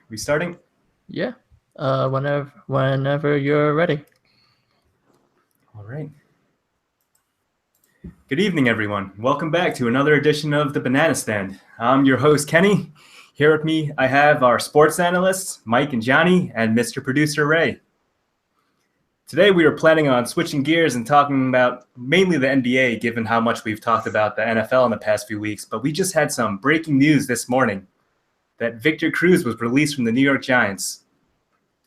We starting? Yeah. Whenever you're ready. All right. Good evening, everyone. Welcome back to another edition of the Banana Stand. I'm your host, Kenny. Here with me, I have our sports analysts, Mike and Johnny, and Mr. Producer Ray. Today, we are planning on switching gears and talking about mainly the NBA, given how much we've talked about the NFL in the past few weeks. But we just had some breaking news this morning that Victor Cruz was released from the New York Giants.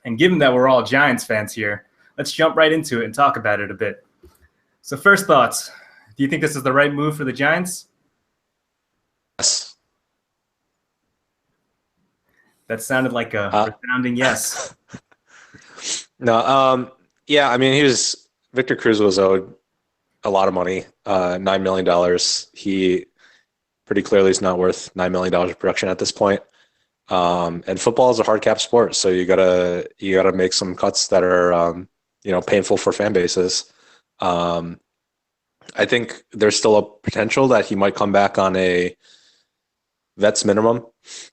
And given that we're all Giants fans here, let's jump right into it and talk about it a bit. So first thoughts, do you think this is the right move for the Giants? Yes. That sounded like a resounding yes. No, yeah, I mean, Victor Cruz was owed a lot of money, $9 million. He pretty clearly is not worth $9 million of production at this point. And football is a hard cap sport, so you gotta make some cuts that are painful for fan bases. I think there's still a potential that he might come back on a vets minimum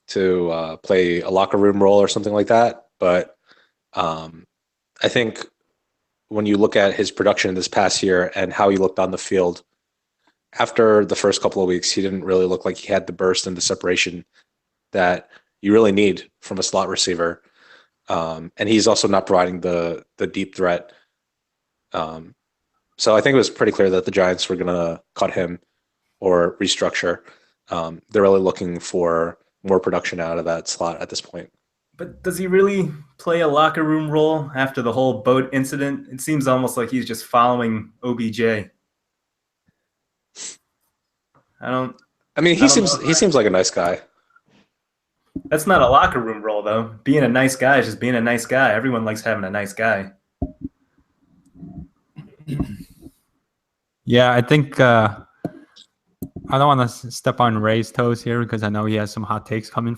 to play a locker room role or something like that. But I think when you look at his production this past year and how he looked on the field, after the first couple of weeks, he didn't really look like he had the burst and the separation that you really need from a slot receiver. And he's also not providing the deep threat. So I think it was pretty clear that the Giants were going to cut him or restructure. They're really looking for more production out of that slot at this point. But does he really play a locker room role after the whole boat incident? It seems almost like he's just following OBJ. He seems like a nice guy. That's not a locker room role, though. Being a nice guy is just being a nice guy. Everyone likes having a nice guy. Yeah, I think I don't want to step on Ray's toes here because I know he has some hot takes coming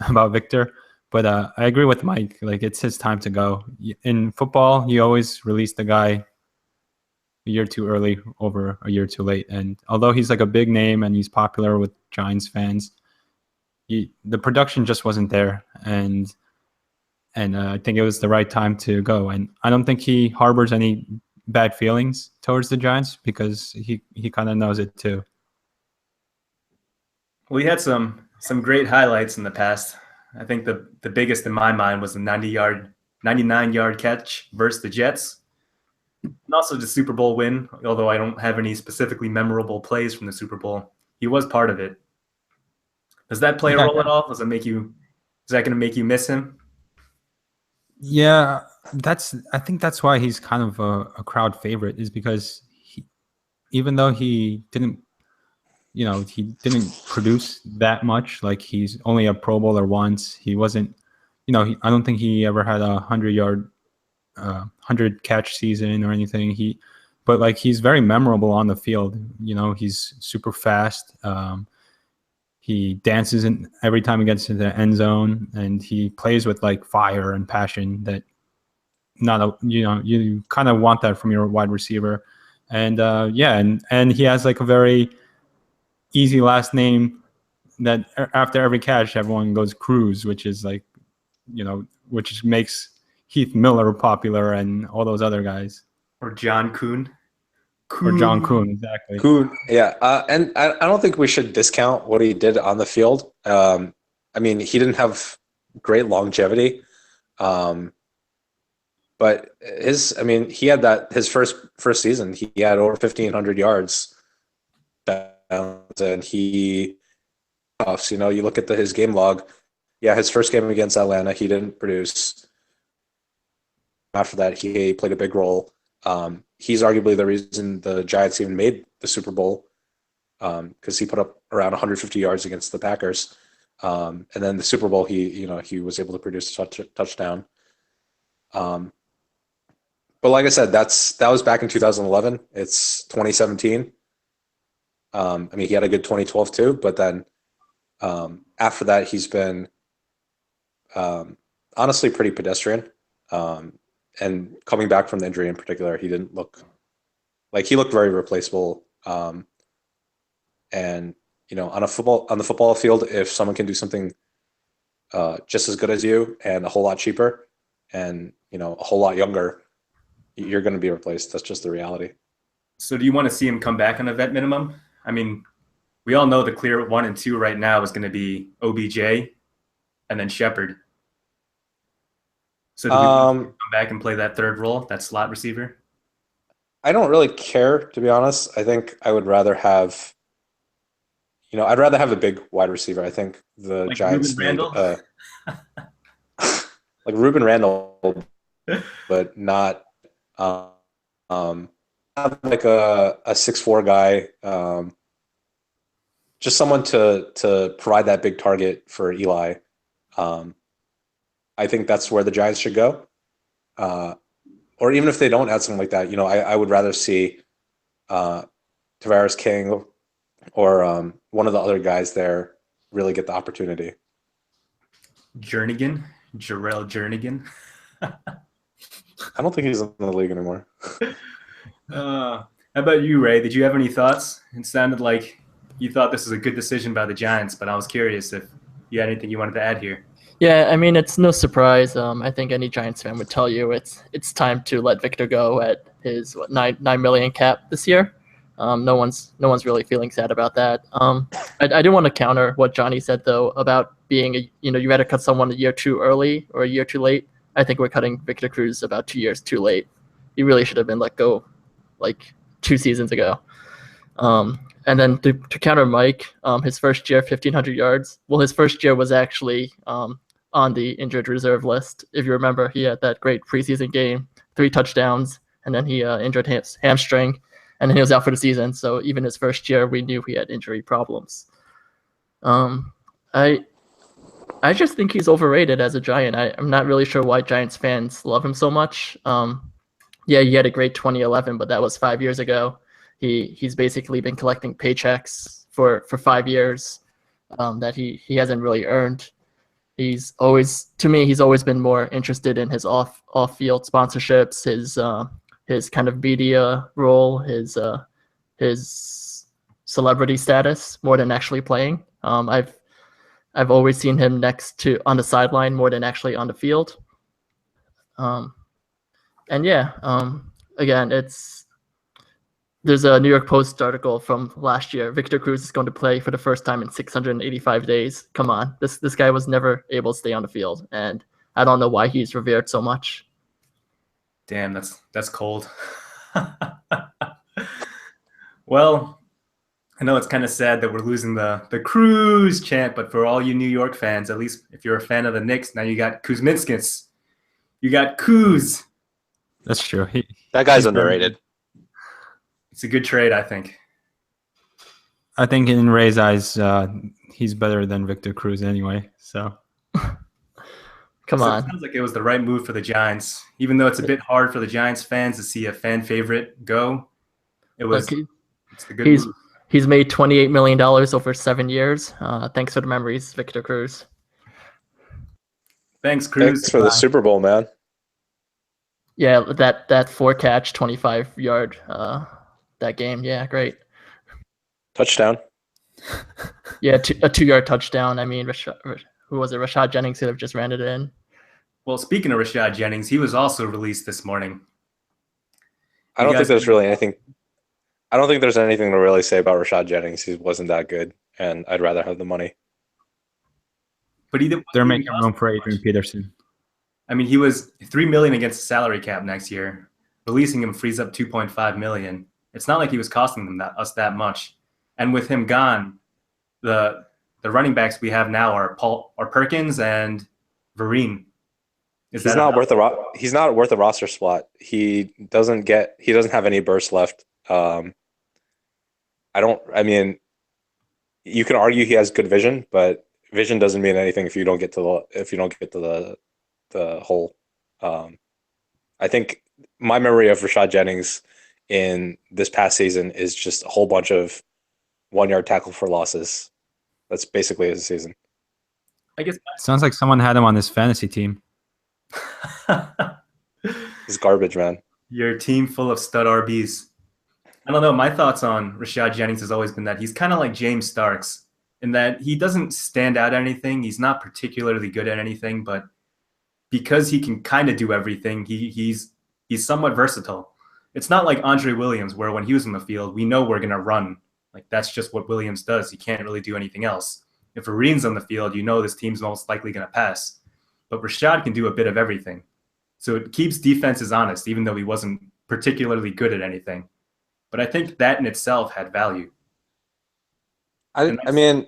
about Victor. But I agree with Mike. Like, it's his time to go. In football, you always release the guy a year too early over a year too late. And although he's like a big name and he's popular with Giants fans, the production just wasn't there. And I think it was the right time to go. And I don't think he harbors any bad feelings towards the Giants because he kind of knows it too. Well, he had some great highlights in the past. I think the biggest in my mind was the 99-yard catch versus the Jets. And also the Super Bowl win, although I don't have any specifically memorable plays from the Super Bowl. He was part of it. Does that play a role at all? Is that going to make you miss him? Yeah, I think that's why he's kind of a crowd favorite, is because even though he didn't produce that much. Like, he's only a Pro Bowler once. He wasn't, I don't think he ever had a 100 catch season or anything. But like, he's very memorable on the field. He's super fast. He dances in every time he gets into the end zone, and he plays with like fire and passion that you kind of want that from your wide receiver. And and he has like a very easy last name that after every catch everyone goes Cruz, which is like, which makes Heath Miller popular and all those other guys. Or John Kuhn. Or John Kuhn, exactly. Kuhn, yeah. And I don't think we should discount what he did on the field. He didn't have great longevity. But he had his first season, he had over 1,500 yards. And you look at his game log. Yeah, his first game against Atlanta, he didn't produce. After that, he played a big role. He's arguably the reason the Giants even made the Super Bowl, because he put up around 150 yards against the Packers. And then the Super Bowl, he was able to produce a touchdown. But like I said, that was back in 2011. It's 2017. He had a good 2012 too, but then after that, he's been honestly pretty pedestrian. And coming back from the injury in particular, he didn't look like he looked very replaceable. And on the football field, if someone can do something just as good as you and a whole lot cheaper and, a whole lot younger, you're going to be replaced. That's just the reality. So do you want to see him come back on a vet minimum? I mean, we all know the clear 1 and 2 right now is going to be OBJ and then Shepard. So do we want to come back and play that third role, that slot receiver? I don't really care, to be honest. I think I would rather have, I'd rather have a big wide receiver. I think the Like Giants Ruben need Randall? like Ruben Randall, but not not like a 6'4" guy. Just someone to provide that big target for Eli. I think that's where the Giants should go. Or even if they don't add something like that, I would rather see Tavares King or one of the other guys there really get the opportunity. Jernigan? Jarrell Jernigan? I don't think he's in the league anymore. How about you, Ray? Did you have any thoughts? It sounded like you thought this was a good decision by the Giants, but I was curious if you had anything you wanted to add here. Yeah, I mean, it's no surprise. I think any Giants fan would tell you it's time to let Victor go at his $9 million cap this year. No one's really feeling sad about that. I do want to counter what Johnny said though about being you had to cut someone a year too early or a year too late. I think we're cutting Victor Cruz about 2 years too late. He really should have been let go like 2 seasons ago. And then to counter Mike, his first year, 1,500 yards. Well, his first year was actually on the injured reserve list. If you remember, he had that great preseason game, 3 touchdowns, and then he injured his hamstring, and then he was out for the season. So even his first year, we knew he had injury problems. I just think he's overrated as a Giant. I'm not really sure why Giants fans love him so much. Yeah, he had a great 2011, but that was 5 years ago. He's basically been collecting paychecks for 5 years that he hasn't really earned. He's always been more interested in his off-field sponsorships, his kind of media role, his celebrity status more than actually playing. I've always seen him on the sideline more than actually on the field. Again, there's a New York Post article from last year. Victor Cruz is going to play for the first time in 685 days. Come on, this guy was never able to stay on the field, and I don't know why he's revered so much. Damn, that's cold. Well, I know it's kind of sad that we're losing the Cruz chant, but for all you New York fans, at least if you're a fan of the Knicks, now you got Kuzminskis. You got Kuz. That's true. That guy's underrated. It's a good trade, I think. I think in Ray's eyes, he's better than Victor Cruz anyway. So, come on. It sounds like it was the right move for the Giants, even though it's a bit hard for the Giants fans to see a fan favorite go. It's a good move. He's made $28 million over 7 years. Thanks for the memories, Victor Cruz. Thanks, Cruz. Thanks for the Super Bowl, man. Yeah, that 4-catch, 25-yard that game. Yeah, great. Touchdown. Yeah, a 2-yard touchdown. I mean, who was it? Rashad Jennings could have just ran it in. Well, speaking of Rashad Jennings, he was also released this morning. I don't think there's anything to really say about Rashad Jennings. He wasn't that good, and I'd rather have the money. But they're making room for Adrian Peterson. I mean, he was $3 million against the salary cap next year. Releasing him frees up $2.5 million. It's not like he was costing us that much. And with him gone, the running backs we have now are Perkins and Vereen. He's not worth a roster spot. He doesn't have any burst left. You can argue he has good vision, but vision doesn't mean anything if you don't get to the hole. I think my memory of Rashad Jennings in this past season is just a whole bunch of 1-yard tackle for losses. That's basically his season. I guess sounds like someone had him on his fantasy team. He's garbage, man. Your team full of stud RBs. I don't know. My thoughts on Rashad Jennings has always been that he's kind of like James Starks. in that he doesn't stand out at anything. He's not particularly good at anything, but because he can kind of do everything, he's somewhat versatile. It's not like Andre Williams, where when he was in the field, we know we're going to run. Like, that's just what Williams does. He can't really do anything else. If Vereen's on the field, you know this team's most likely going to pass. But Rashad can do a bit of everything. So it keeps defenses honest, even though he wasn't particularly good at anything. But I think that in itself had value. I mean,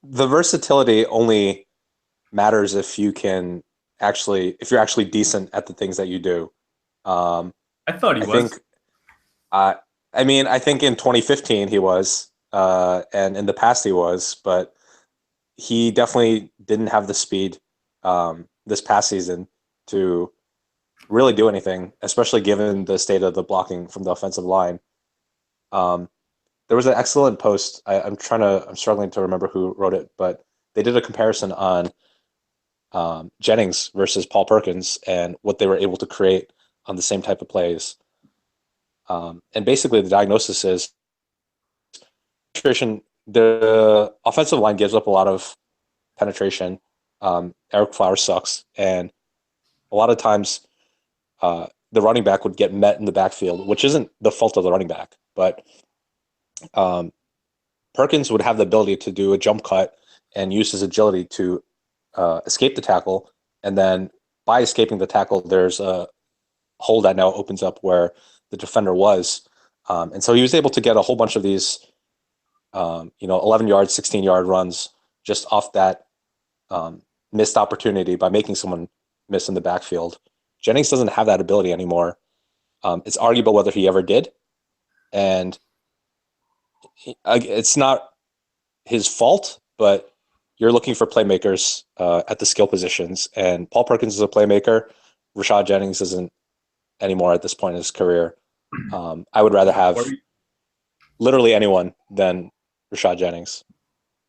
the versatility only matters if you're actually decent at the things that you do. I thought he was. I think in 2015 he was, and in the past he was, but he definitely didn't have the speed this past season to really do anything, especially given the state of the blocking from the offensive line. There was an excellent post. I'm struggling to remember who wrote it, but they did a comparison on Jennings versus Paul Perkins and what they were able to create on the same type of plays. And basically the diagnosis is penetration. The offensive line gives up a lot of penetration. Eric Flowers sucks. And a lot of times the running back would get met in the backfield, which isn't the fault of the running back, but Perkins would have the ability to do a jump cut and use his agility to escape the tackle. And then by escaping the tackle, there's a hole that now opens up where the defender was. And so he was able to get a whole bunch of these, 11-yard, 16-yard runs just off that missed opportunity by making someone miss in the backfield. Jennings doesn't have that ability anymore. It's arguable whether he ever did. And it's not his fault, but you're looking for playmakers at the skill positions. And Paul Perkins is a playmaker. Rashad Jennings isn't anymore at this point in his career. I would rather have literally anyone than Rashad Jennings.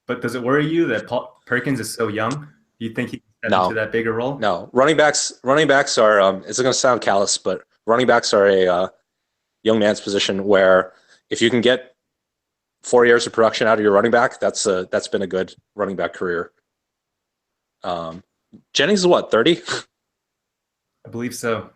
But does it worry you that Paul Perkins is so young? Do you think he can step into that bigger role? No. Running backs are, it's going to sound callous, but running backs are a young man's position where if you can get 4 years of production out of your running back, that's been a good running back career. Jennings is what, 30? I believe so.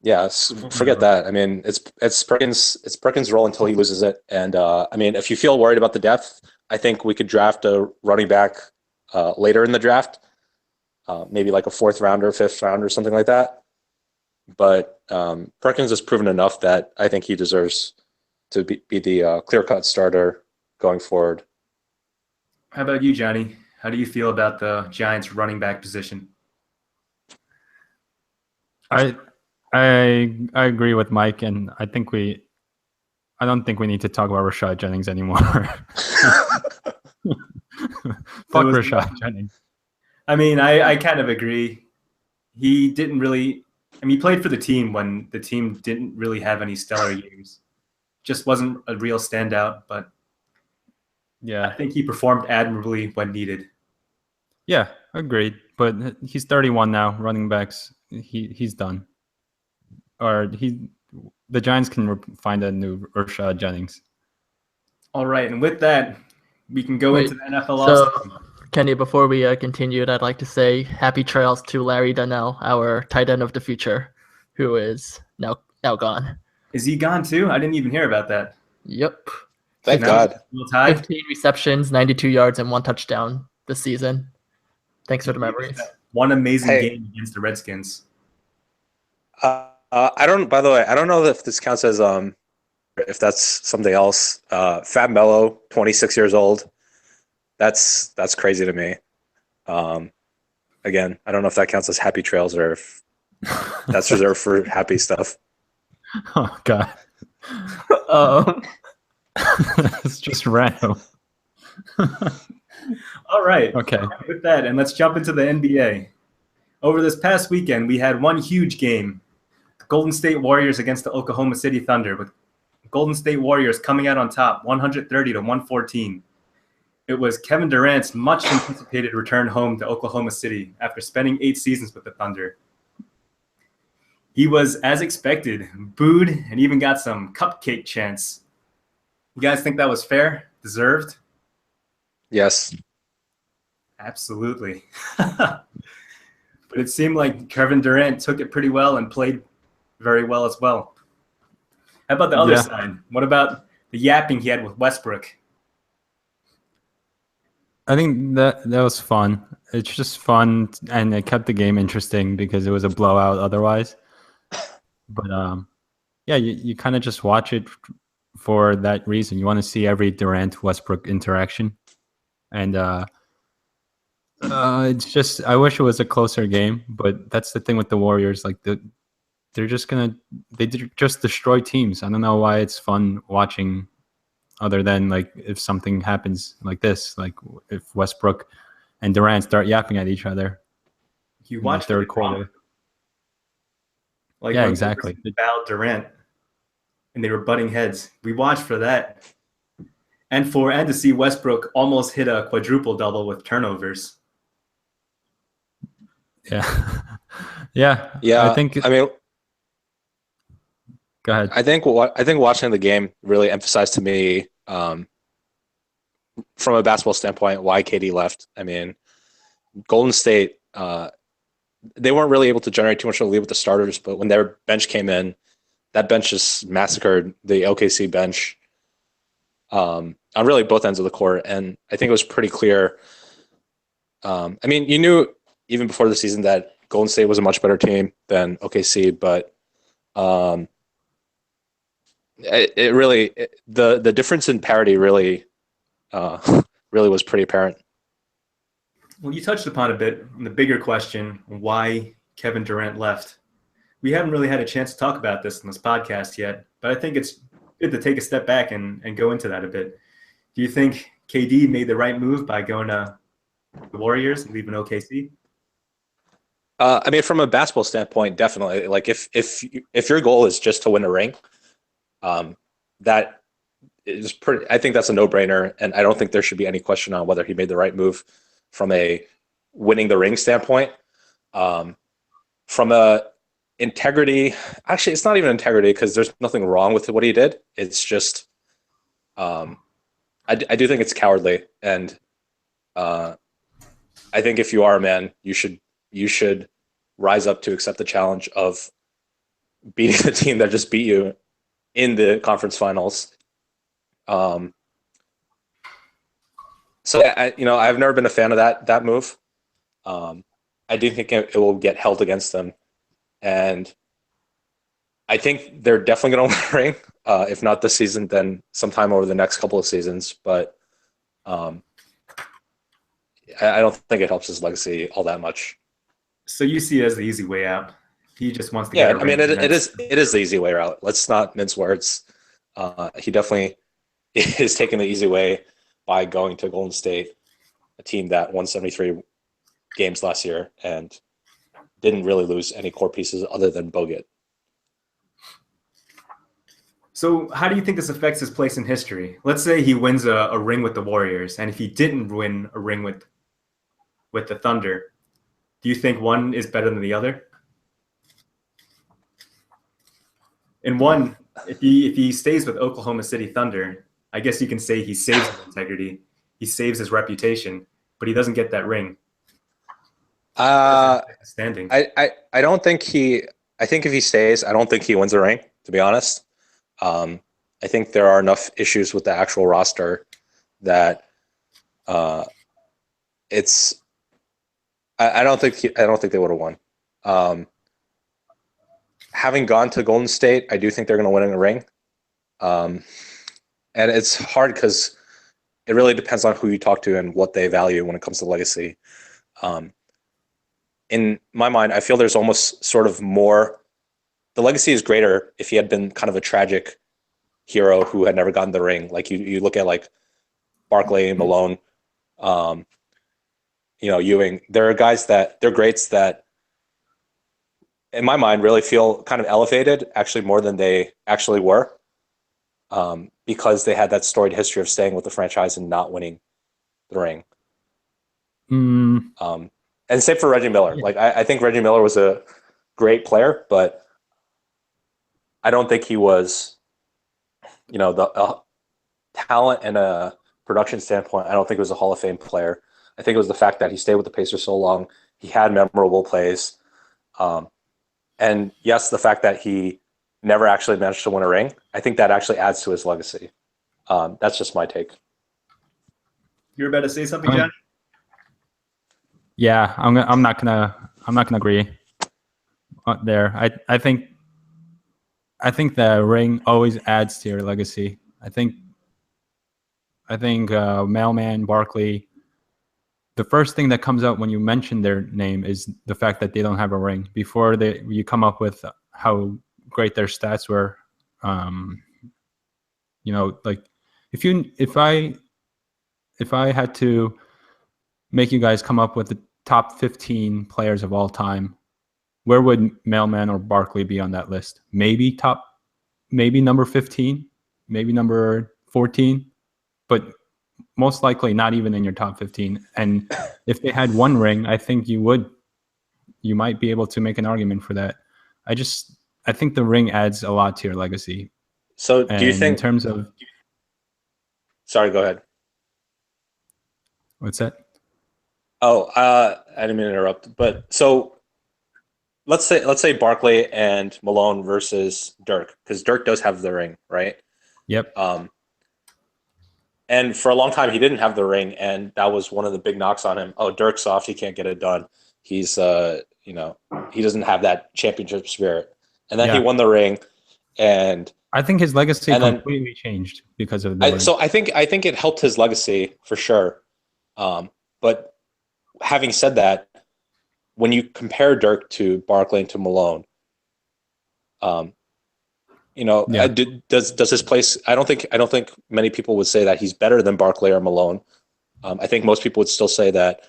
Yeah, forget that. I mean, it's Perkins' role until he loses it. And if you feel worried about the depth, I think we could draft a running back later in the draft, maybe like a 4th rounder, 5th rounder, something like that. But Perkins has proven enough that I think he deserves to be the clear-cut starter going forward. How about you, Johnny? How do you feel about the Giants' running back position? I agree with Mike, and I don't think we need to talk about Rashad Jennings anymore. Fuck Rashad Jennings. I mean, I kind of agree. He didn't really. He played for the team when the team didn't really have any stellar years. Just wasn't a real standout, but yeah, I think he performed admirably when needed. Yeah, agreed. But he's 31 now. Running backs, he's done. Or the Giants can find a new Rashad Jennings. All right, and with that, we can go into the NFL. So, Kenny, before we continue, I'd like to say happy trails to Larry Donnell, our tight end of the future, who is now gone. Is he gone too? I didn't even hear about that. Yep. Thank God. 15 receptions, 92 yards, and 1 touchdown this season. Thanks for the memories. One amazing game against the Redskins. I don't know if this counts as if that's something else. Fab Mello, 26 years old. That's crazy to me. Again, I don't know if that counts as happy trails or if that's reserved for happy stuff. Oh God. It's just random. All right. Okay. With that, and let's jump into the NBA. Over this past weekend, we had one huge game. The Golden State Warriors against the Oklahoma City Thunder, with Golden State Warriors coming out on top, 130-114. It was Kevin Durant's much anticipated return home to Oklahoma City after spending 8 seasons with the Thunder. He was, as expected, booed and even got some cupcake chants. You guys think that was fair? deserved? Yes. Absolutely. But it seemed like Kevin Durant took it pretty well and played very well as well. How about the other Yeah. side? What about the yapping he had with Westbrook? I think that was fun. It's just fun, and it kept the game interesting because it was a blowout otherwise. But yeah, you kind of just watch it for that reason. You want to see every Durant Westbrook interaction, and it's just I wish it was a closer game. But that's the thing with the Warriors, like they're just just destroy teams. I don't know why it's fun watching, other than like if something happens like this, like if Westbrook and Durant start yapping at each other You in the watched third quarter. like Yeah, when exactly. Iverson fouled Durant and they were butting heads. We watched for that. And to see Westbrook almost hit a quadruple double with turnovers. Yeah, yeah. Yeah. I mean, Go ahead. I think watching the game really emphasized to me, from a basketball standpoint, why KD left. I mean, Golden State, they weren't really able to generate too much of a lead with the starters, but when their bench came in, that bench just massacred the OKC bench on really both ends of the court. And I think it was pretty clear. I mean, you knew even before the season that Golden State was a much better team than OKC, but the difference in parity really really was pretty apparent. Well, you touched upon a bit in the bigger question, why Kevin Durant left. We haven't really had a chance to talk about this in this podcast yet, but I think it's good to take a step back and go into that a bit. Do you think KD made the right move by going to the Warriors and leaving OKC? I mean, from a basketball standpoint, definitely. Like if your goal is just to win a ring, that is pretty. I think that's a no-brainer, and I don't think there should be any question on whether he made the right move from a winning the ring standpoint. From a integrity, actually, it's not even integrity because there's nothing wrong with what he did. It's just, I do think it's cowardly, and I think if you are a man, you should rise up to accept the challenge of beating the team that just beat you in the conference finals. So I've never been a fan of that move. I do think it will get held against them, and I think they're definitely going to win a ring. If not this season, then sometime over the next couple of seasons. But I don't think it helps his legacy all that much. So you see it as the easy way out. He just wants to Yeah, get a I mean, ring. it is the easy way out. Let's not mince words. He definitely is taking the easy way by going to Golden State, a team that won 73 games last year and didn't really lose any core pieces other than Bogut. So how do you think this affects his place in history? Let's say he wins a ring with the Warriors, and if he didn't win a ring with the Thunder, do you think one is better than the other? In one, if he stays with Oklahoma City Thunder, I guess you can say he saves his integrity, he saves his reputation, but he doesn't get that ring. Standing. I don't think I think if he stays, I don't think he wins a ring, to be honest. I think there are enough issues with the actual roster that it's. I don't think they would have won. Having gone to Golden State, I do think they're going to win in a ring. And it's hard because it really depends on who you talk to and what they value when it comes to legacy. In my mind, I feel there's almost sort of more. The legacy is greater if he had been kind of a tragic hero who had never gotten the ring. Like you look at like Barkley, Malone, Ewing. There are guys that they're greats that, in my mind, really feel kind of elevated, actually more than they actually were, because they had that storied history of staying with the franchise and not winning the ring. And same for Reggie Miller. Like I think Reggie Miller was a great player, but I don't think he was, the talent and a production standpoint, I don't think it was a Hall of Fame player. I think it was the fact that he stayed with the Pacers so long. He had memorable plays. And yes, the fact that he never actually managed to win a ring, I think that actually adds to his legacy. That's just my take. You're about to say something, John? Yeah, I'm not gonna agree there. I think the ring always adds to your legacy. I think Mailman, Barkley, the first thing that comes up when you mention their name is the fact that they don't have a ring. Before you come up with how great their stats were. Like if I had to make you guys come up with the top 15 players of all time, where would Mailman or Barkley be on that list? Maybe number 15, maybe number 14, but most likely not even in your top 15. And if they had one ring, I think you might be able to make an argument for that. I think the ring adds a lot to your legacy. So do you think, in terms of, sorry, go ahead. What's that? Oh, I didn't mean to interrupt. But so let's say Barkley and Malone versus Dirk, because Dirk does have the ring, right? Yep. And for a long time he didn't have the ring, and that was one of the big knocks on him. Oh, Dirk's soft, he can't get it done. He's he doesn't have that championship spirit. And then he won the ring, and I think his legacy completely changed because of the ring. So I think it helped his legacy for sure. But having said that, when you compare Dirk to Barkley and to Malone, does his place? I don't think many people would say that he's better than Barkley or Malone. I think most people would still say that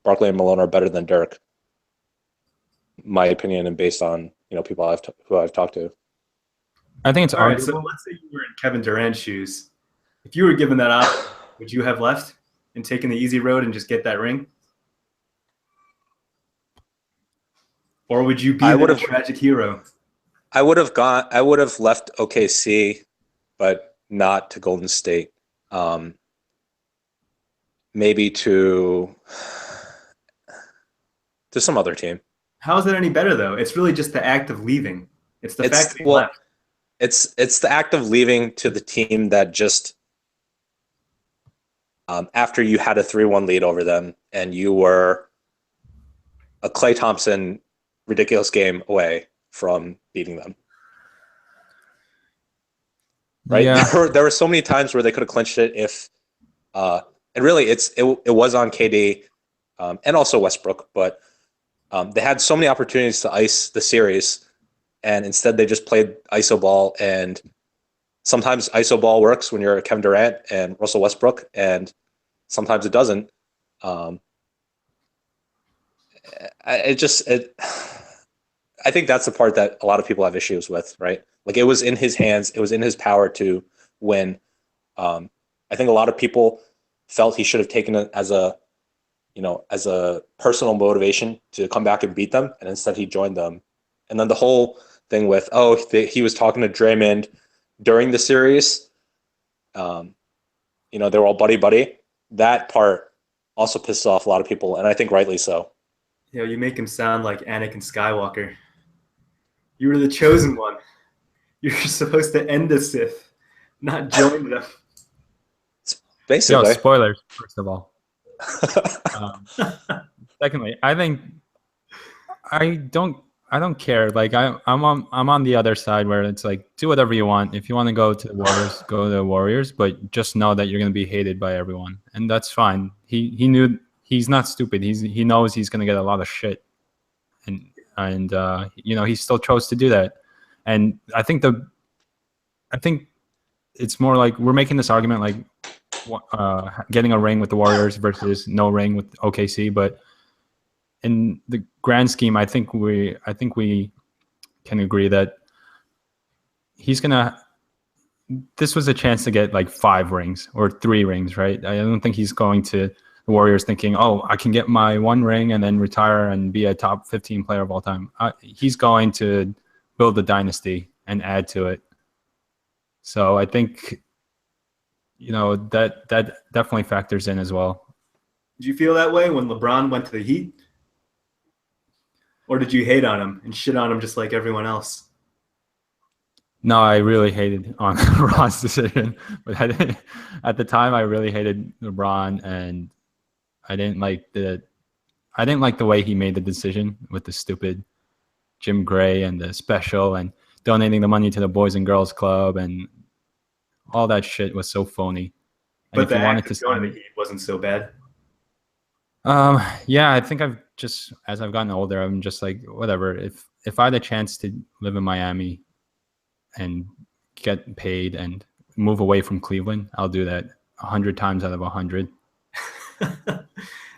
Barkley and Malone are better than Dirk. My opinion, and based on people who I've talked to. I think it's all right. So let's say you were in Kevin Durant's shoes. If you were given that option, would you have left and taken the easy road and just get that ring? Or would you be the tragic hero? I would have left OKC, but not to Golden State. Maybe to some other team. How is that any better though? It's really just the act of leaving. It's the fact that you left. It's the act of leaving to the team that just after you had a 3-1 lead over them and you were a Klay Thompson ridiculous game away from beating them. Right? Yeah. There were so many times where they could have clinched it if and really it was on KD and also Westbrook, but they had so many opportunities to ice the series, and instead they just played iso ball. And sometimes iso ball works when you're Kevin Durant and Russell Westbrook, and sometimes it doesn't. I think that's the part that a lot of people have issues with, right? Like, it was in his hands, it was in his power to win. I think a lot of people felt he should have taken it as a personal motivation to come back and beat them, and instead he joined them. And then the whole thing with, he was talking to Draymond during the series. They were all buddy. That part also pisses off a lot of people, and I think rightly so. You make him sound like Anakin Skywalker. You were the chosen one. You're supposed to end the Sith, not join them. Basically. Spoilers, first of all. Secondly, I think I don't care. Like, I'm on the other side where it's like, do whatever you want. If you want to go to the Warriors, go to the Warriors, but just know that you're going to be hated by everyone, and that's fine. He knew, he's not stupid. He knows he's going to get a lot of shit, and he still chose to do that. And I think it's more like we're making this argument like getting a ring with the Warriors versus no ring with OKC, but in the grand scheme, I think we can agree that this was a chance to get like 5 rings or 3 rings, right? I don't think he's going to the Warriors thinking, I can get my 1 ring and then retire and be a top 15 player of all time. He's going to build a dynasty and add to it. So I think that definitely factors in as well. Did you feel that way when LeBron went to the Heat? Or did you hate on him and shit on him just like everyone else? No, I really hated on Ron's decision, but at the time I really hated LeBron, and I didn't like the way he made the decision with the stupid Jim Gray and the special and donating the money to the Boys and Girls Club, and all that shit was so phony. And But if the you wanted act to of going to sign, the Heat wasn't so bad. yeah, I think as I've gotten older, I'm just like, whatever. If I had a chance to live in Miami and get paid and move away from Cleveland, I'll do that 100 times out of 100.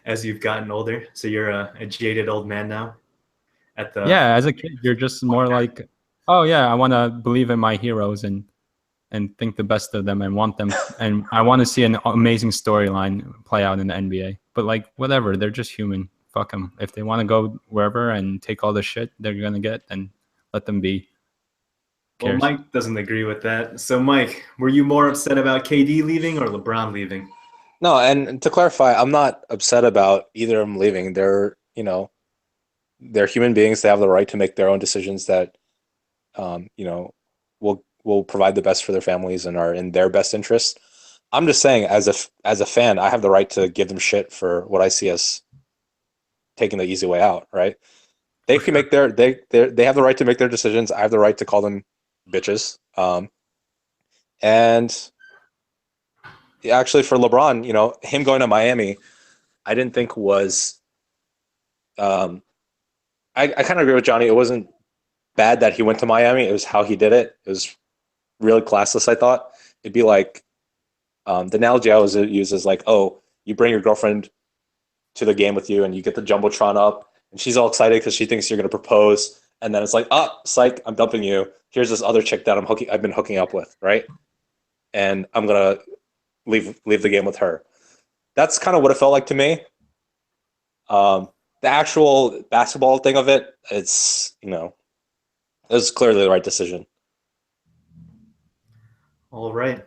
As you've gotten older, so you're a jaded old man now. Yeah, as a kid, you're just more like, oh yeah, I want to believe in my heroes and think the best of them and want them, and I want to see an amazing storyline play out in the NBA. But like, whatever, they're just human. Fuck them. If they want to go wherever and take all the shit they're gonna get, then let them be. Well, Mike doesn't agree with that. So, Mike, were you more upset about KD leaving or LeBron leaving? No, and to clarify, I'm not upset about either of them leaving. They're human beings. They have the right to make their own decisions that, will provide the best for their families and are in their best interest. I'm just saying, as a fan, I have the right to give them shit for what I see as taking the easy way out. Right? They can make they have the right to make their decisions. I have the right to call them bitches. And actually, for LeBron, him going to Miami, I didn't think was. I kind of agree with Johnny. It wasn't bad that he went to Miami. It was how he did it. It was really classless, I thought. It'd be like the analogy I always use is like, oh, you bring your girlfriend to the game with you and you get the Jumbotron up and she's all excited because she thinks you're going to propose. And then it's like, oh, psych, I'm dumping you. Here's this other chick that I've been hooking up with, right? And I'm going to leave the game with her. That's kind of what it felt like to me. The actual basketball thing of it, it's, it was clearly the right decision. All right.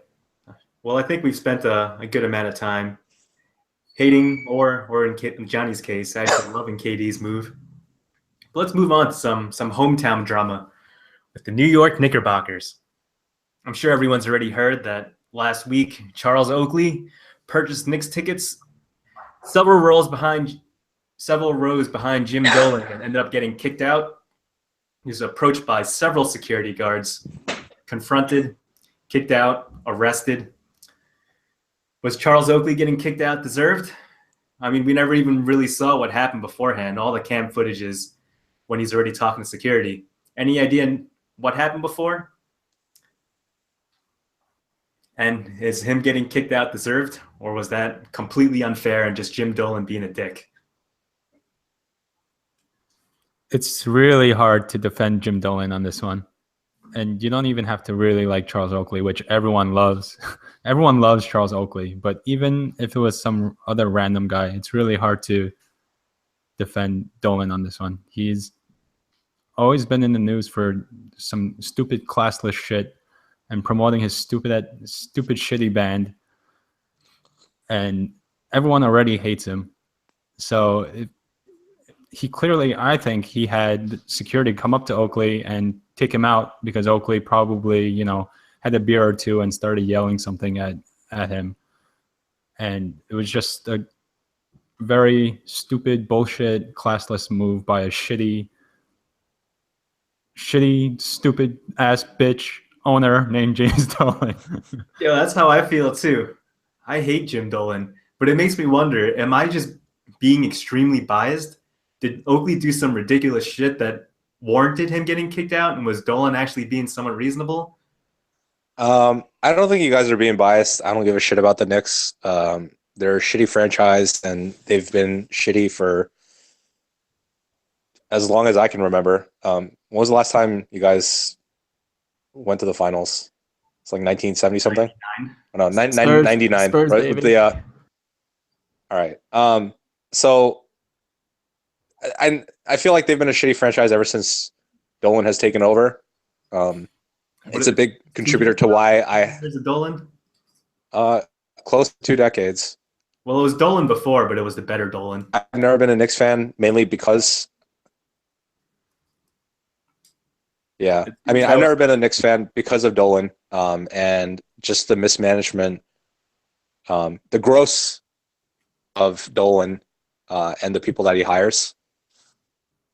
Well, I think we've spent a good amount of time hating or in Johnny's case, actually loving KD's move. But let's move on to some hometown drama with the New York Knickerbockers. I'm sure everyone's already heard that last week Charles Oakley purchased Knicks tickets several rows behind Jim Dolan and ended up getting kicked out. He was approached by several security guards, confronted, kicked out, arrested. Was Charles Oakley getting kicked out deserved? I mean, we never even really saw what happened beforehand. All the cam footage is when he's already talking to security. Any idea what happened before? And is him getting kicked out deserved? Or was that completely unfair and just Jim Dolan being a dick? It's really hard to defend Jim Dolan on this one. And you don't even have to really like Charles Oakley, which everyone loves. Everyone loves Charles Oakley. But even if it was some other random guy, it's really hard to defend Dolan on this one. He's always been in the news for some stupid classless shit and promoting his stupid shitty band. And everyone already hates him. So he clearly, I think he had security come up to Oakley and kick him out because Oakley probably, had a beer or two and started yelling something at him. And it was just a very stupid, bullshit, classless move by a shitty, stupid ass bitch owner named James Dolan. Yeah, that's how I feel too. I hate Jim Dolan, but it makes me wonder, am I just being extremely biased? Did Oakley do some ridiculous shit that warranted him getting kicked out, and was Dolan actually being somewhat reasonable? I don't think you guys are being biased. I don't give a shit about the Knicks. They're a shitty franchise, and they've been shitty for as long as I can remember. When was the last time you guys went to the finals? It's like 1970 something. 99. Spurs, right? With the, all right. So I feel like they've been a shitty franchise ever since Dolan has taken over. It's a big contributor to why There's a Dolan. Close to 2 decades. Well, it was Dolan before, but it was the better Dolan. I've never been a Knicks fan, mainly because. Yeah, I mean, I've never been a Knicks fan because of Dolan, and just the mismanagement, the gross of Dolan, and the people that he hires.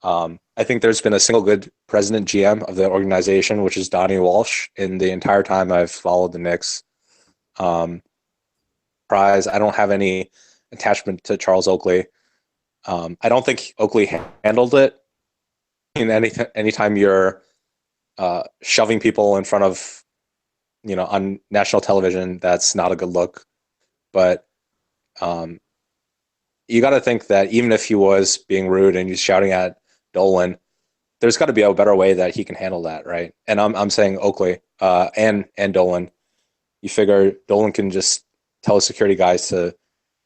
I think there's been a single good president GM of the organization, which is Donnie Walsh, in the entire time I've followed the Knicks. Prize, I don't have any attachment to Charles Oakley. I don't think Oakley handled it. In anytime you're shoving people in front of, on national television, that's not a good look. But you got to think that even if he was being rude and he's shouting at Dolan, there's got to be a better way that he can handle that, right? And I'm saying Oakley and Dolan. You figure Dolan can just tell his security guys to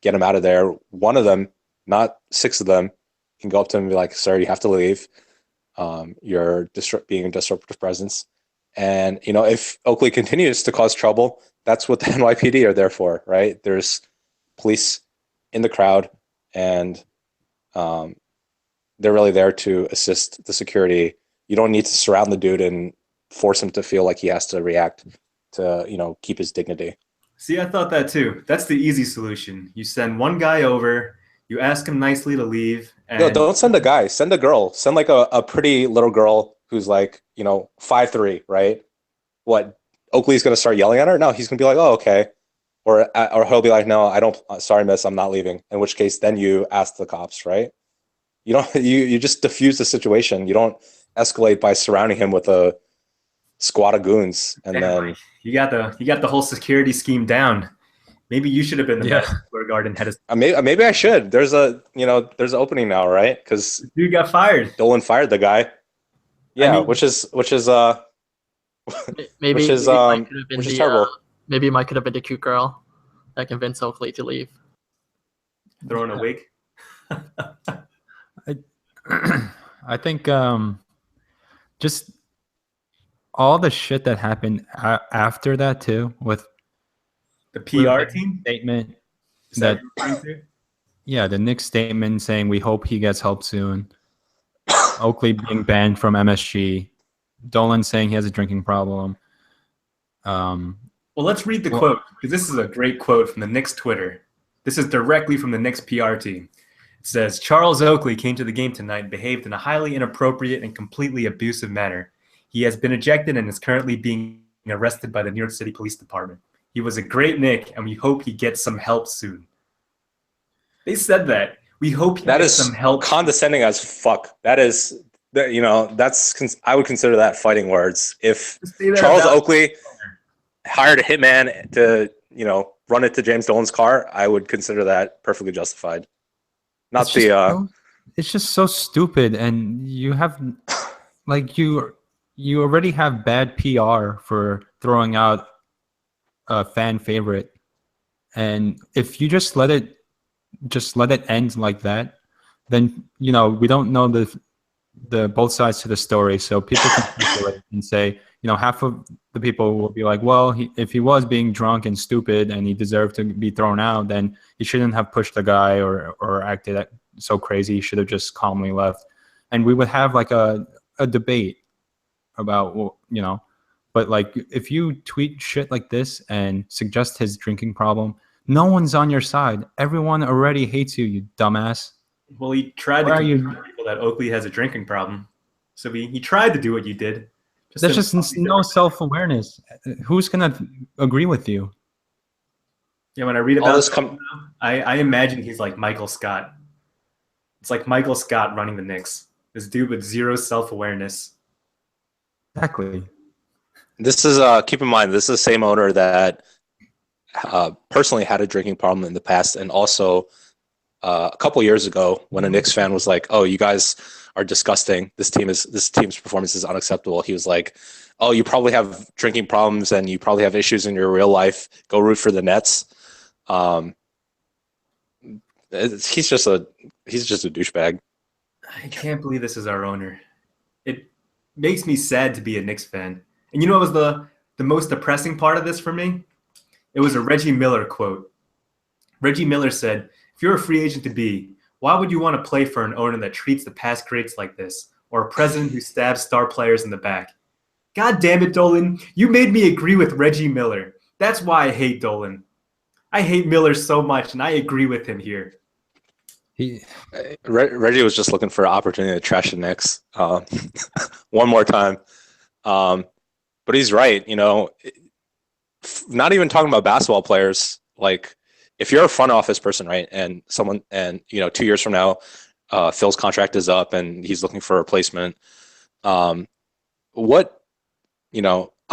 get him out of there. One of them, not 6 of them, can go up to him and be like, "Sir, you have to leave. You're being a disruptive presence." And if Oakley continues to cause trouble, that's what the NYPD are there for, right? There's police in the crowd, and they're really there to assist the security. You don't need to surround the dude and force him to feel like he has to react to, keep his dignity. See, I thought that too. That's the easy solution. You send one guy over, you ask him nicely to leave. And No, don't send a guy. Send a girl. Send like a pretty little girl who's like, 5'3", right? What? Oakley's going to start yelling at her? No, he's going to be like, "Oh, okay." Or he'll be like, "No, I don't. Sorry, miss, I'm not leaving." In which case, then you ask the cops, right? You don't. You just diffuse the situation. You don't escalate by surrounding him with a squad of goons, and then you got the whole security scheme down. Maybe you should have been the Madison Square Garden head of. Maybe I should. There's an opening now, right? Because dude got fired. Dolan fired the guy. Yeah, which is maybe terrible. Maybe it might could have been the cute girl that convinced Oakley to leave. Throwing a wig. I think just all the shit that happened after that too, with the PR team statement that the Knicks statement saying we hope he gets help soon. Oakley being banned from MSG. Dolan saying he has a drinking problem. Well, let's read the quote, because this is a great quote from the Knicks Twitter. This is directly from the Knicks PR team. It says, "Charles Oakley came to the game tonight and behaved in a highly inappropriate and completely abusive manner. He has been ejected and is currently being arrested by the New York City Police Department. He was a great Knick, and we hope he gets some help soon." They said that. We hope he gets some help. Condescending as fuck. That is, I would consider that fighting words. If Charles Oakley hired a hitman to, run it to James Dolan's car, I would consider that perfectly justified. It's just so stupid, and you have, you already have bad PR for throwing out a fan favorite, and if you just let it end like that, then we don't know the both sides to the story, so people can speculate and say, half of the people will be like, well, if he was being drunk and stupid and he deserved to be thrown out, then he shouldn't have pushed the guy or acted so crazy. He should have just calmly left, and we would have like a debate about but if you tweet shit like this and suggest his drinking problem, no one's on your side. Everyone already hates you dumbass. Well, he tried to convince people that Oakley has a drinking problem. So he tried to do what you did. There's just no self-awareness. Who's going to agree with you? Yeah, when I read about this, I imagine he's like Michael Scott. It's like Michael Scott running the Knicks. This dude with zero self-awareness. Exactly. This is, keep in mind, this is the same owner that personally had a drinking problem in the past, and also a couple years ago when a Knicks fan was like, "Oh, you guys are disgusting. This team's performance is unacceptable." He was like, "Oh, you probably have drinking problems and you probably have issues in your real life. Go root for the Nets." He's just a douchebag. I can't believe this is our owner. It makes me sad to be a Knicks fan. And you know what was the most depressing part of this for me? It was a Reggie Miller quote. Reggie Miller said, "If you're a free agent to be, why would you want to play for an owner that treats the past greats like this, or a president who stabs star players in the back?" God damn it, Dolan. You made me agree with Reggie Miller. That's why I hate Dolan. I hate Miller so much, and I agree with him here. Reggie was just looking for an opportunity to trash the Knicks one more time. But he's right. Not even talking about basketball players. Like, if you're a front office person, right, and 2 years from now, Phil's contract is up and he's looking for a replacement.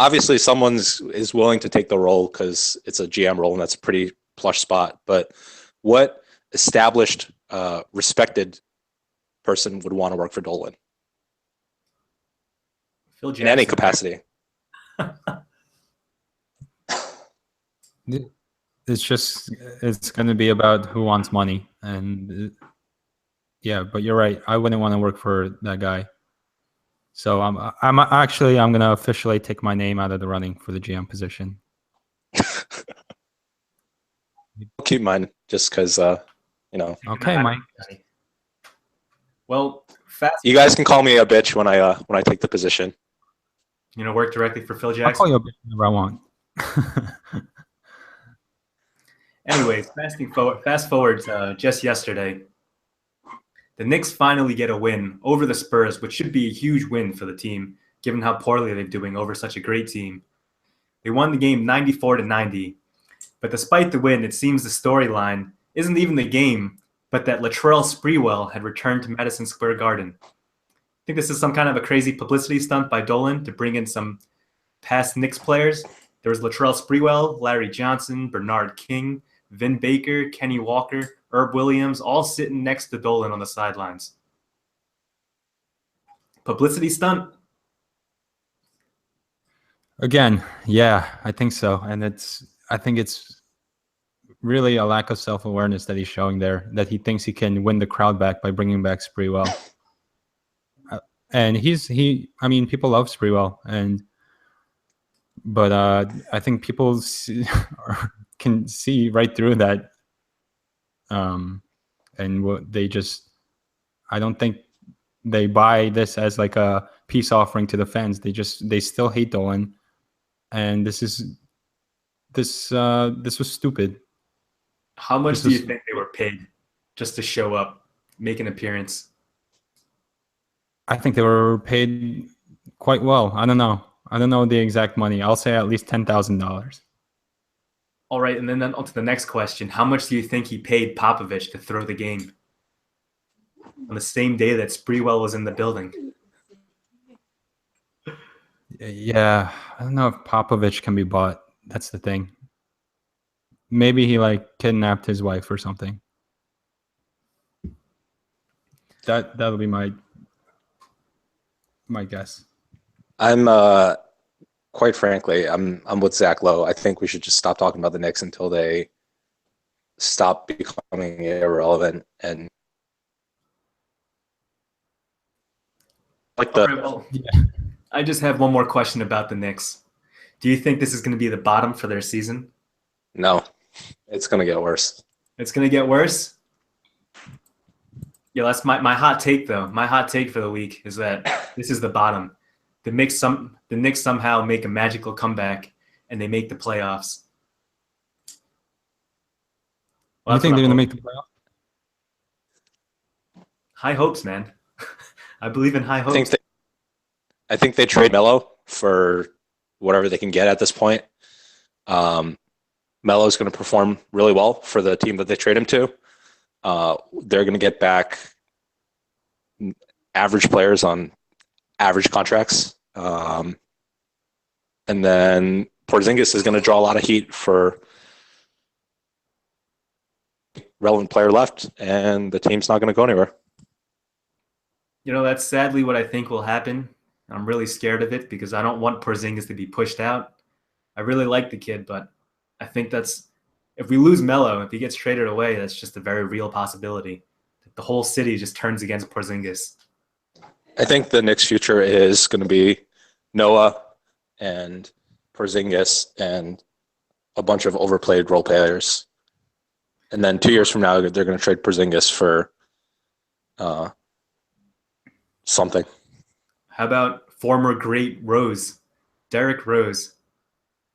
Obviously someone is willing to take the role because it's a GM role and that's a pretty plush spot. But what established, respected person would want to work for Dolan Phil Jackson, in any capacity? It's going to be about who wants money. And yeah, but you're right. I wouldn't want to work for that guy. So I'm going to officially take my name out of the running for the GM position. I'll keep mine just because, Okay, Mike. Well, you guys can call me a bitch when I take the position. Work directly for Phil I'll Jackson. call you a bitch whenever I want. Anyways, fast forward to just yesterday. The Knicks finally get a win over the Spurs, which should be a huge win for the team, given how poorly they're doing over such a great team. They won the game 94-90. But despite the win, it seems the storyline isn't even the game, but that Latrell Sprewell had returned to Madison Square Garden. I think this is some kind of a crazy publicity stunt by Dolan to bring in some past Knicks players. There was Latrell Sprewell, Larry Johnson, Bernard King, Vin Baker, Kenny Walker, Herb Williams, all sitting next to Dolan on the sidelines. Publicity stunt? Again, yeah, I think so. And I think it's really a lack of self-awareness that he's showing there, that he thinks he can win the crowd back by bringing back Sprewell. And people love Sprewell, but I think people can see right through that. And what I don't think they buy this as like a peace offering to the fans. They still hate Dolan, and this was stupid. How much do you think they were paid just to show up, make an appearance? I think they were paid quite well. I don't know the exact money. I'll say at least $10,000. All right, and then on to the next question. How much do you think he paid Popovich to throw the game on the same day that Sprewell was in the building? Yeah, I don't know if Popovich can be bought. That's the thing. Maybe he kidnapped his wife or something. That'll be my guess. Quite frankly, I'm with Zach Lowe. I think we should just stop talking about the Knicks until they stop becoming irrelevant and I just have one more question about the Knicks. Do you think this is going to be the bottom for their season? No, it's going to get worse. It's going to get worse? Yeah, that's my hot take, though. My hot take for the week is that this is the bottom. The Knicks somehow make a magical comeback, and they make the playoffs. Well, you think they're going to make the playoffs? High hopes, man. I believe in high hopes. I think they trade Melo for whatever they can get at this point. Melo's going to perform really well for the team that they trade him to. They're going to get back average players on average contracts. And then Porzingis is going to draw a lot of heat for relevant player left, and the team's not going to go anywhere. That's sadly what I think will happen. I'm really scared of it because I don't want Porzingis to be pushed out. I really like the kid, but I think if we lose Melo, if he gets traded away, that's just a very real possibility. The whole city just turns against Porzingis. I think the Knicks' future is going to be Noah and Porzingis and a bunch of overplayed role players. And then 2 years from now, they're going to trade Porzingis for something. How about former great Rose, Derrick Rose?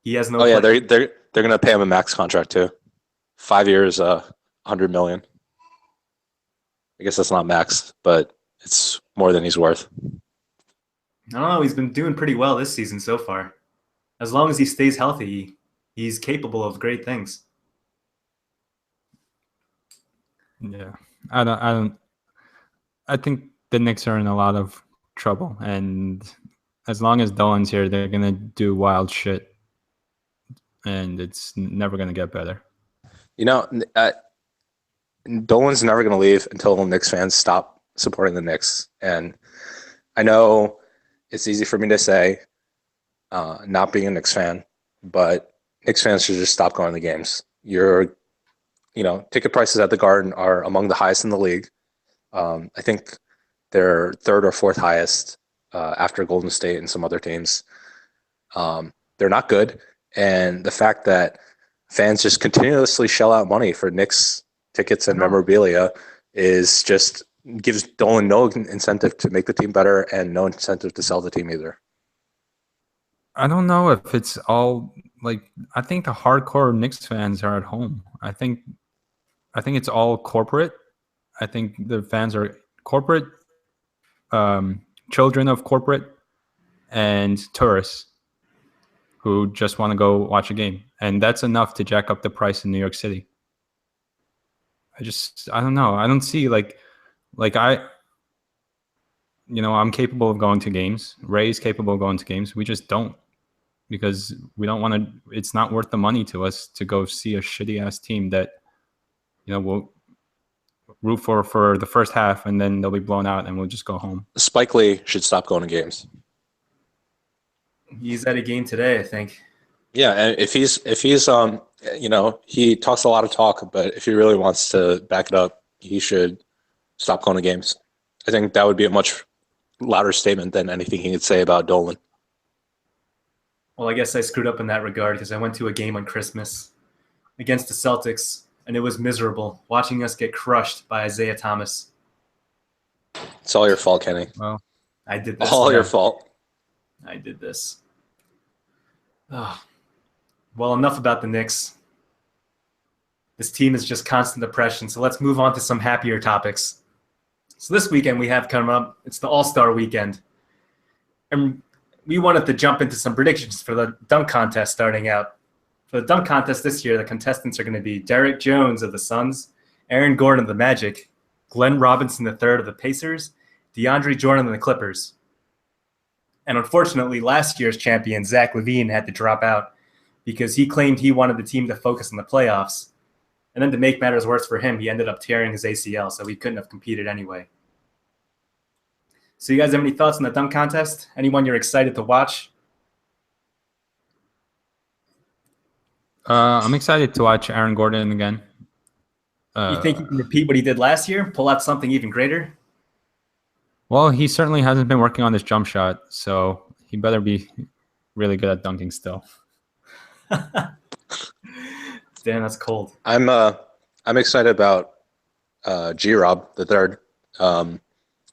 He has no. Oh yeah, they're going to pay him a max contract too, 5 years, $100 million. I guess that's not max, but it's more than he's worth. I don't know. He's been doing pretty well this season so far. As long as he stays healthy, he's capable of great things. Yeah, I think the Knicks are in a lot of trouble, and as long as Dolan's here, they're gonna do wild shit, and it's never gonna get better. You know, Dolan's never going to leave until Knicks fans stop supporting the Knicks. And I know it's easy for me to say, not being a Knicks fan, but Knicks fans should just stop going to games. Ticket prices at the Garden are among the highest in the league. I think they're third or fourth highest after Golden State and some other teams. They're not good. And the fact that fans just continuously shell out money for Knicks tickets and memorabilia gives Dolan no incentive to make the team better and no incentive to sell the team either. I don't know if it's all I think the hardcore Knicks fans are at home. I think it's all corporate. I think the fans are corporate, children of corporate, and tourists who just want to go watch a game. And that's enough to jack up the price in New York City. I don't know. I don't see I'm capable of going to games. Ray's capable of going to games. We just don't, because we don't want to. It's not worth the money to us to go see a shitty ass team that, we'll root for the first half and then they'll be blown out and we'll just go home. Spike Lee should stop going to games. He's at a game today, I think. Yeah, and if he's he talks a lot of talk, but if he really wants to back it up, he should stop going to games. I think that would be a much louder statement than anything he could say about Dolan. Well, I guess I screwed up in that regard because I went to a game on Christmas against the Celtics, and it was miserable watching us get crushed by Isaiah Thomas. It's all your fault, Kenny. Well, I did this. All your fault. I did this. Oh. Well, enough about the Knicks. This team is just constant depression, so let's move on to some happier topics. So this weekend we have coming up, it's the All-Star Weekend. And we wanted to jump into some predictions for the dunk contest starting out. For the dunk contest this year, the contestants are going to be Derek Jones of the Suns, Aaron Gordon of the Magic, Glenn Robinson III of the Pacers, DeAndre Jordan of the Clippers. And unfortunately, last year's champion, Zach LaVine, had to drop out because he claimed he wanted the team to focus on the playoffs. And then to make matters worse for him, he ended up tearing his ACL, so he couldn't have competed anyway. So you guys have any thoughts on the dunk contest? Anyone you're excited to watch? I'm excited to watch Aaron Gordon again. You think he can repeat what he did last year? Pull out something even greater? Well, he certainly hasn't been working on his jump shot, so he better be really good at dunking still. Damn, that's cold. I'm excited about G-Rob the third.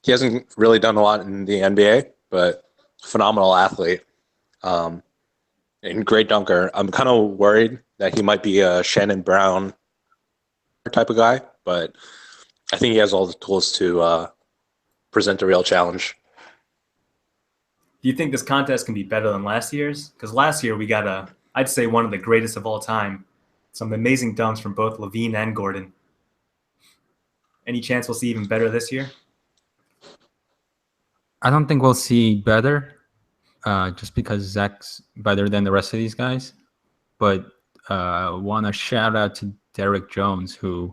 He hasn't really done a lot in the NBA, but phenomenal athlete and great dunker. I'm kind of worried that he might be a Shannon Brown type of guy, but I think he has all the tools to present a real challenge. Do you think this contest can be better than last year's? Because last year we got I'd say one of the greatest of all time. Some amazing dunks from both LaVine and Gordon. Any chance we'll see even better this year? I don't think we'll see better, just because Zach's better than the rest of these guys. But want to shout out to Derek Jones, who's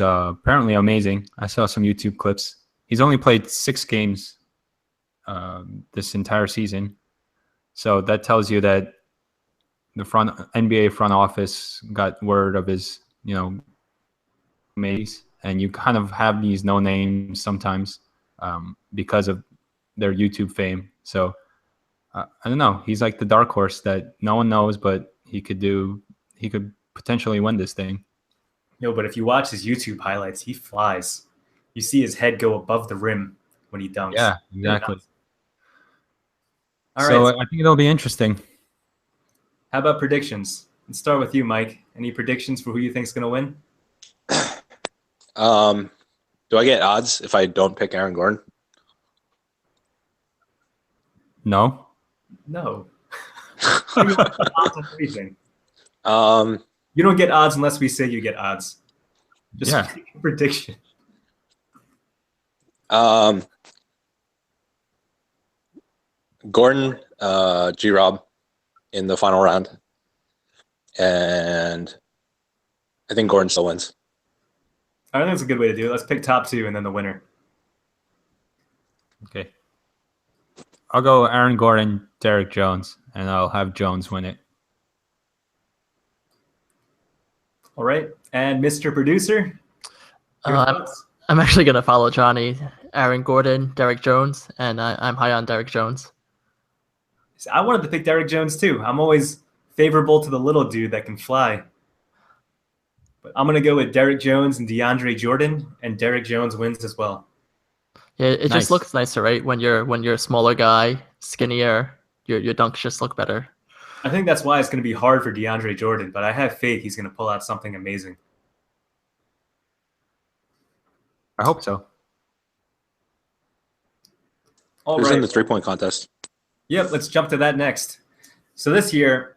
apparently amazing. I saw some YouTube clips. He's only played 6 games this entire season, so that tells you that the NBA front office got word of his, maze, and you kind of have these no names sometimes because of their YouTube fame. So I don't know. He's like the dark horse that no one knows, but he could potentially win this thing. No, but if you watch his YouTube highlights, he flies. You see his head go above the rim when he dunks. Yeah, exactly. All So right. I think it'll be interesting. How about predictions? Let's start with you, Mike. Any predictions for who you think's going to win? Do I get odds if I don't pick Aaron Gordon? No. No. You get odds on everything. Um, You don't get odds unless we say you get odds. Just Yeah. make a prediction. Gordon, G-Rob in the final round. And I think Gordon still wins. I think that's a good way to do it. Let's pick top two and then the winner. Okay. I'll go Aaron Gordon, Derek Jones, and I'll have Jones win it. All right. And Mr. Producer? Your thoughts? I'm actually going to follow Johnny. Aaron Gordon, Derek Jones, and I'm high on Derek Jones. I wanted to pick Derek Jones too. I'm always favorable to the little dude that can fly. But I'm going to go with Derek Jones and DeAndre Jordan, and Derek Jones wins as well. Yeah, it Nice. just looks nicer, right? When you're a smaller guy, skinnier, your dunks just look better. I think that's why it's going to be hard for DeAndre Jordan, but I have faith he's going to pull out something amazing. I hope so. All Who's right. in the 3-point contest? Yep, let's jump to that next. So this year,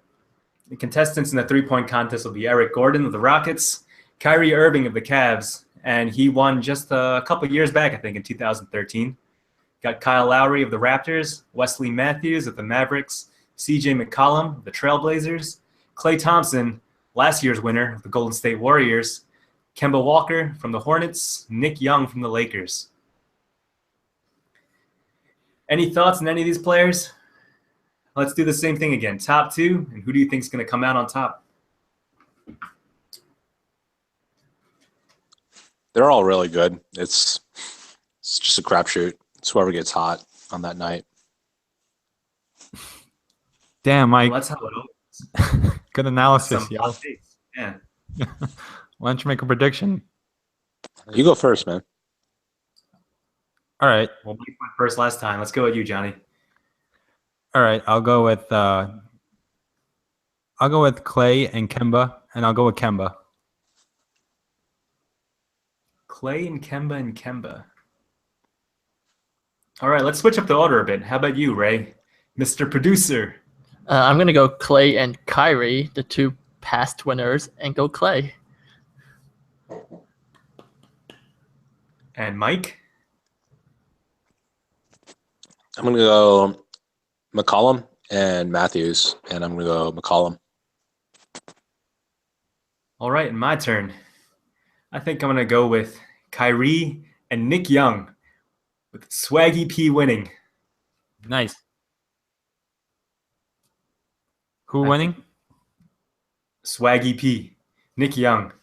the contestants in the 3-point contest will be Eric Gordon of the Rockets, Kyrie Irving of the Cavs, and he won just a couple years back, I think, in 2013. Got Kyle Lowry of the Raptors, Wesley Matthews of the Mavericks, CJ McCollum of the Trailblazers, Klay Thompson, last year's winner of the Golden State Warriors, Kemba Walker from the Hornets, Nick Young from the Lakers. Any thoughts on any of these players? Let's do the same thing again. Top two, and who do you think is going to come out on top? They're all really good. It's just a crapshoot. It's whoever gets hot on that night. Damn, Mike. Well, that's how it opens. Good analysis, Some yo. hot takes. Yeah. Why don't you make a prediction? You go first, man. All right. Well, Mike went first last time. Let's go with you, Johnny. All right. I'll go with Klay and Kemba, and I'll go with Kemba. Klay and Kemba. All right, let's switch up the order a bit. How about you, Ray? Mr. Producer. I'm going to go Klay and Kyrie, the two past winners, and go Klay. And Mike? I'm going to go McCollum and Matthews, and I'm going to go McCollum. All right, and my turn. I think I'm going to go with Kyrie and Nick Young with Swaggy P winning. Nice. Who winning? Swaggy P. Nick Young.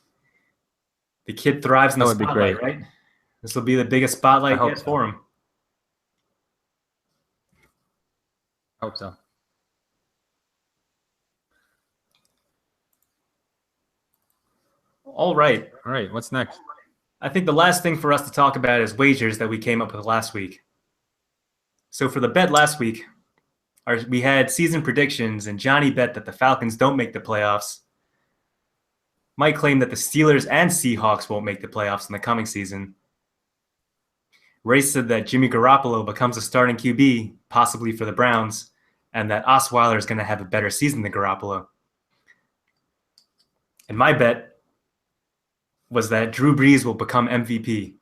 The kid thrives in the That would be spotlight, great. right? This will be the biggest spotlight I hope yet so. for him. Hope so. All right. All right. What's next? I think the last thing for us to talk about is wagers that we came up with last week. So for the bet last week, we had season predictions, and Johnny bet that the Falcons don't make the playoffs. Mike claimed that the Steelers and Seahawks won't make the playoffs in the coming season. Ray said that Jimmy Garoppolo becomes a starting QB, possibly for the Browns, and that Osweiler is going to have a better season than Garoppolo. And my bet was that Drew Brees will become MVP.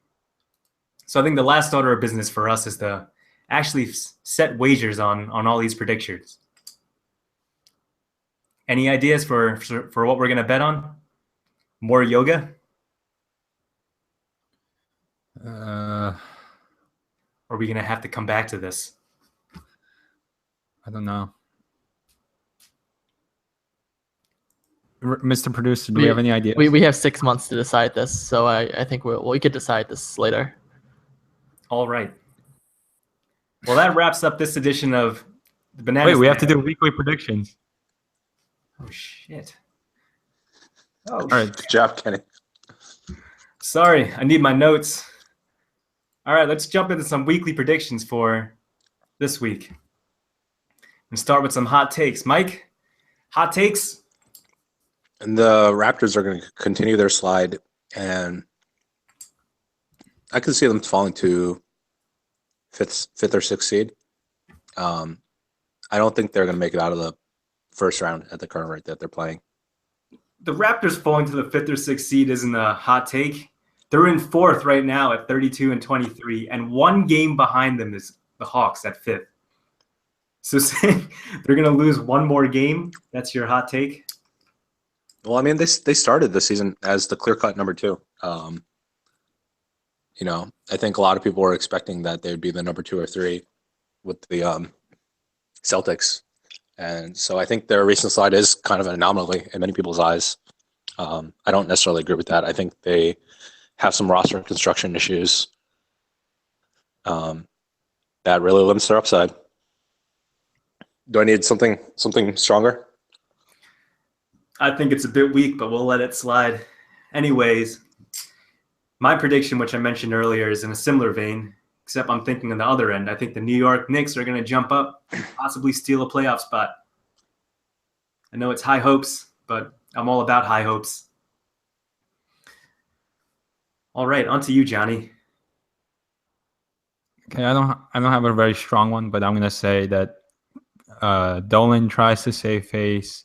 So I think the last order of business for us is to actually set wagers on all these predictions. Any ideas for what we're going to bet on? More yoga? Uh, Or are we going to have to come back to this? I don't know. Mr. Producer, do you have any ideas? We have 6 months to decide this, so I think we could decide this later. All right. Well, that wraps up this edition of the Banana Wait, we have to Stand. do weekly predictions. Oh, shit. Oh, All right. Good job, Kenny. Sorry, I need my notes. All right, let's jump into some weekly predictions for this week. And start with some hot takes. Mike, hot takes? And the Raptors are going to continue their slide, and I can see them falling to fifth or sixth seed. I don't think they're going to make it out of the first round at the current rate that they're playing. The Raptors falling to the 5th or 6th seed isn't a hot take. They're in 4th right now at 32-23, and one game behind them is the Hawks at 5th. So saying they're going to lose one more game, that's your hot take? Well, I mean, they started the season as the clear-cut number 2. I think a lot of people were expecting that they would be the number 2 or 3 with the Celtics. And so I think their recent slide is kind of an anomaly in many people's eyes. I don't necessarily agree with that. I think they have some roster construction issues that really limits their upside. Do I need something stronger? I think it's a bit weak, but we'll let it slide. Anyways, my prediction, which I mentioned earlier, is in a similar vein, except I'm thinking on the other end. I think the New York Knicks are going to jump up, possibly steal a playoff spot. I know it's high hopes, but I'm all about high hopes. All right, on to you, Johnny. Okay, I don't have a very strong one, but I'm gonna say that Dolan tries to save face,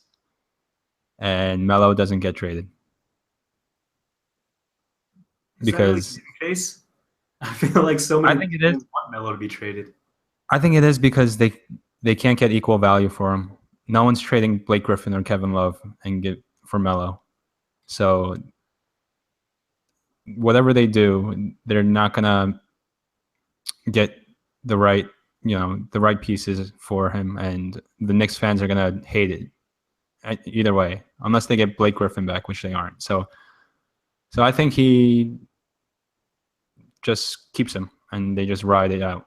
and Melo doesn't get traded because Face? I feel like so many I think it is. want Melo to be traded. I think it is because they can't get equal value for him. No one's trading Blake Griffin or Kevin Love and get for Melo. So whatever they do, they're not gonna get the right pieces for him, and the Knicks fans are gonna hate it either way, unless they get Blake Griffin back, which they aren't. So I think he just keeps him, and they just ride it out.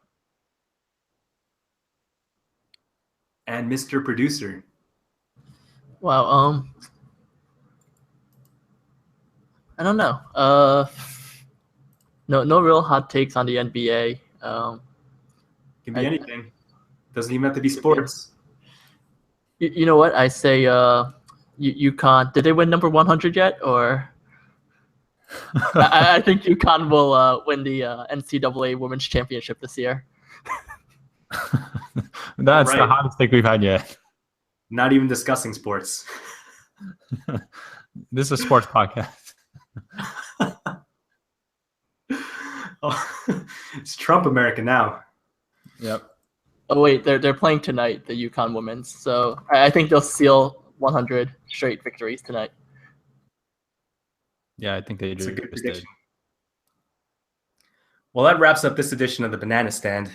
And Mr. Producer. Wow. I don't know. No real hot takes on the NBA. Can be anything. Doesn't even have to be sports. You know what? I say UConn. Did they win number 100 yet? Or I think UConn will win the NCAA Women's Championship this year. That's Right. the hottest take we've had yet. Not even discussing sports. This is a sports podcast. Oh, it's Trump America now. Yep. Oh wait, they're playing tonight, the UConn women's. So I think they'll seal 100 straight victories tonight. Yeah, I think they It's do. a good prediction. Well, that wraps up this edition of the Banana Stand.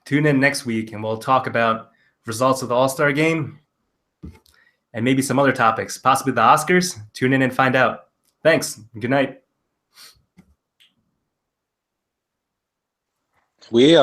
Tune in next week, and we'll talk about results of the All-Star Game and maybe some other topics, possibly the Oscars. Tune in and find out. Thanks. Good night. We